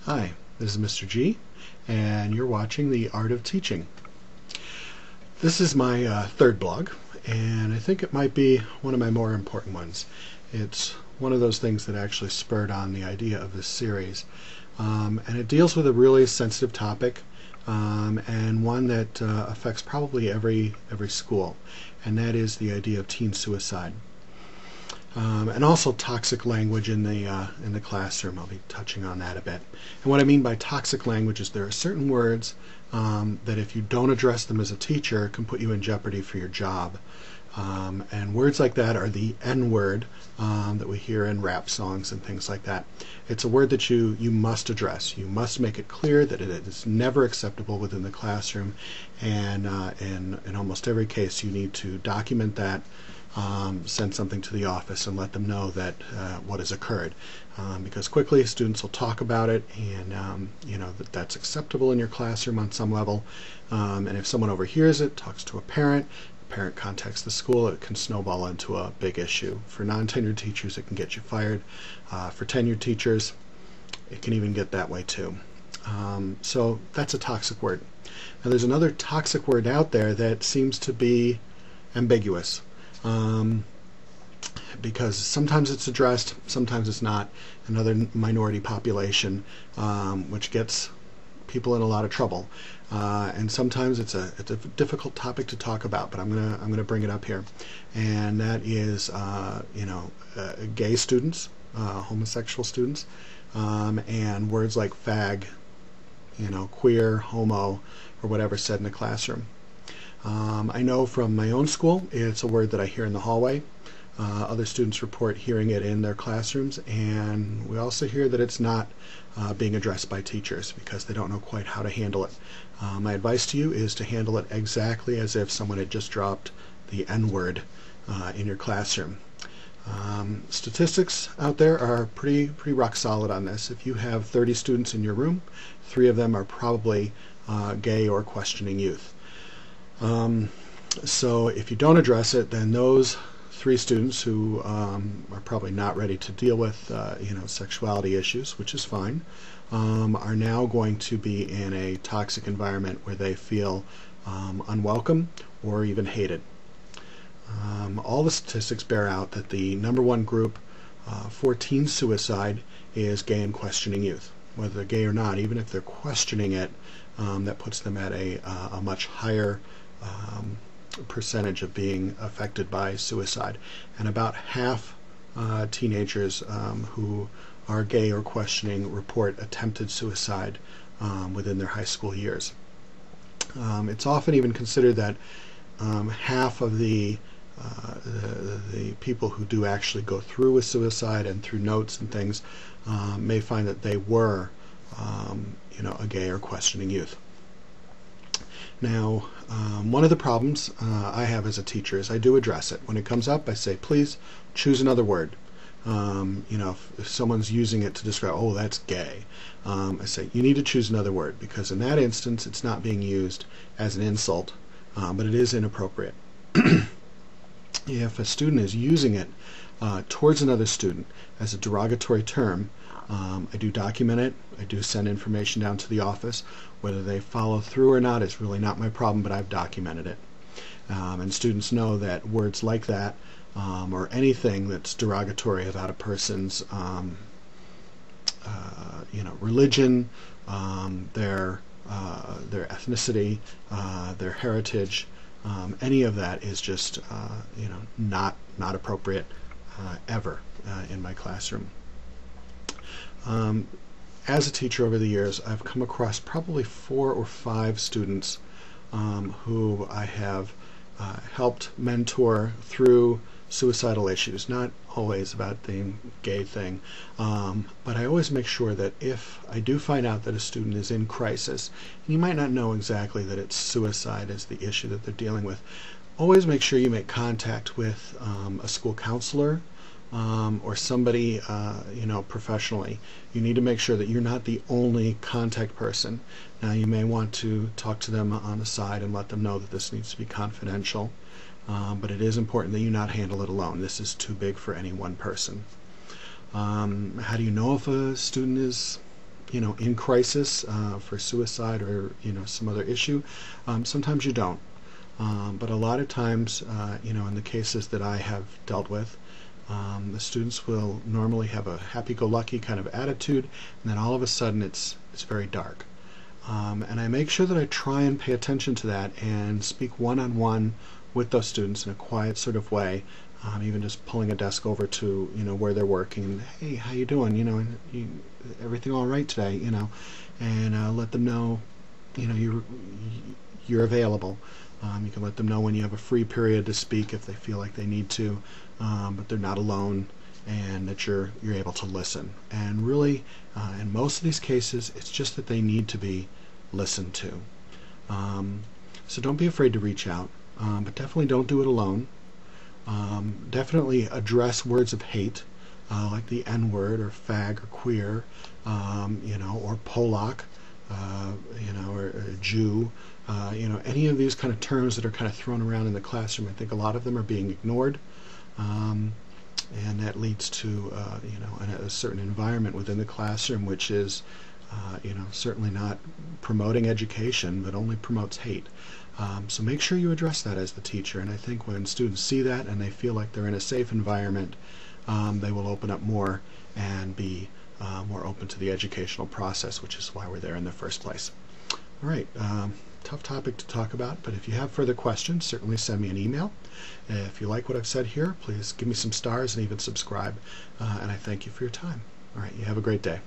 Hi, this is Mr. G, and you're watching The Art of Teaching. This is my third blog, and I think it might be one of my more important ones. It's one of those things that actually spurred on the idea of this series. And it deals with a really sensitive topic, and one that affects probably every school, and that is the idea of teen suicide. And also toxic language in the classroom. I'll be touching on that a bit. And what I mean by toxic language is there are certain words that if you don't address them as a teacher can put you in jeopardy for your job. And words like that are the N-word that we hear in rap songs and things like that. It's a word that you must address. You must make it clear that it is never acceptable within the classroom, and in almost every case you need to document that, send something to the office and let them know that what has occurred, because quickly students will talk about it, and you know that's acceptable in your classroom on some level, and if someone overhears it, talks to a parent, the parent contacts the school, it can snowball into a big issue. For non-tenured teachers it can get you fired. For tenured teachers it can even get that way too. So that's a toxic word. Now there's another toxic word out there that seems to be ambiguous. Because sometimes it's addressed, sometimes it's not. Another minority population, which gets people in a lot of trouble, and sometimes it's a difficult topic to talk about. But I'm gonna bring it up here, and that is gay students, homosexual students, and words like fag, queer, homo, or whatever said in a classroom. I know from my own school it's a word that I hear in the hallway. Other students report hearing it in their classrooms, and we also hear that it's not being addressed by teachers because they don't know quite how to handle it. My advice to you is to handle it exactly as if someone had just dropped the N-word in your classroom. Statistics out there are pretty rock solid on this. If you have 30 students in your room, 3 of them are probably gay or questioning youth. So if you don't address it, then those 3 students who are probably not ready to deal with sexuality issues, which is fine, are now going to be in a toxic environment where they feel unwelcome or even hated. All the statistics bear out that the #1 group for teen suicide is gay and questioning youth. Whether they're gay or not, even if they're questioning it, that puts them at a much higher percentage of being affected by suicide. And about half teenagers who are gay or questioning report attempted suicide within their high school years. It's often even considered that half of the people who do actually go through with suicide and through notes and things may find that they were a gay or questioning youth. Now, one of the problems I have as a teacher is I do address it. When it comes up, I say, please choose another word. If someone's using it to describe, oh, that's gay, I say, you need to choose another word, because in that instance, it's not being used as an insult, but it is inappropriate. If a student is using it towards another student as a derogatory term, I do document it. I do send information down to the office. Whether they follow through or not is really not my problem, but I've documented it. And students know that words like that, or anything that's derogatory about a person's religion, their ethnicity, their heritage, any of that is just not appropriate ever in my classroom. As a teacher over the years, I've come across probably 4 or 5 students who I have helped mentor through suicidal issues. Not always about the gay thing, but I always make sure that if I do find out that a student is in crisis, and you might not know exactly that it's suicide as the issue that they're dealing with, always make sure you make contact with a school counselor, or somebody professionally. You need to make sure that you're not the only contact person. Now you may want to talk to them on the side and let them know that this needs to be confidential, but it is important that you not handle it alone. This is too big for any one person. How do you know if a student is in crisis for suicide or some other issue. Sometimes you don't. But a lot of times, in the cases that I have dealt with, the students will normally have a happy-go-lucky kind of attitude, and then all of a sudden it's very dark. And I make sure that I try and pay attention to that and speak one-on-one with those students in a quiet sort of way, even just pulling a desk over to where they're working, and hey, how you doing? Everything all right today? And let them know you're available. You can let them know when you have a free period to speak if they feel like they need to, but they're not alone, and that you're able to listen. And really, in most of these cases, it's just that they need to be listened to. So don't be afraid to reach out, but definitely don't do it alone. Definitely address words of hate, like the N-word or fag or queer, or Polak, or Jew, any of these kind of terms that are kind of thrown around in the classroom. I think a lot of them are being ignored, and that leads to a certain environment within the classroom which is certainly not promoting education, but only promotes hate. So make sure you address that as the teacher, and I think when students see that and they feel like they're in a safe environment, they will open up more and be more open to the educational process, which is why we're there in the first place. All right, tough topic to talk about, but if you have further questions, certainly send me an email. If you like what I've said here, please give me some stars and even subscribe, and I thank you for your time. All right, you have a great day.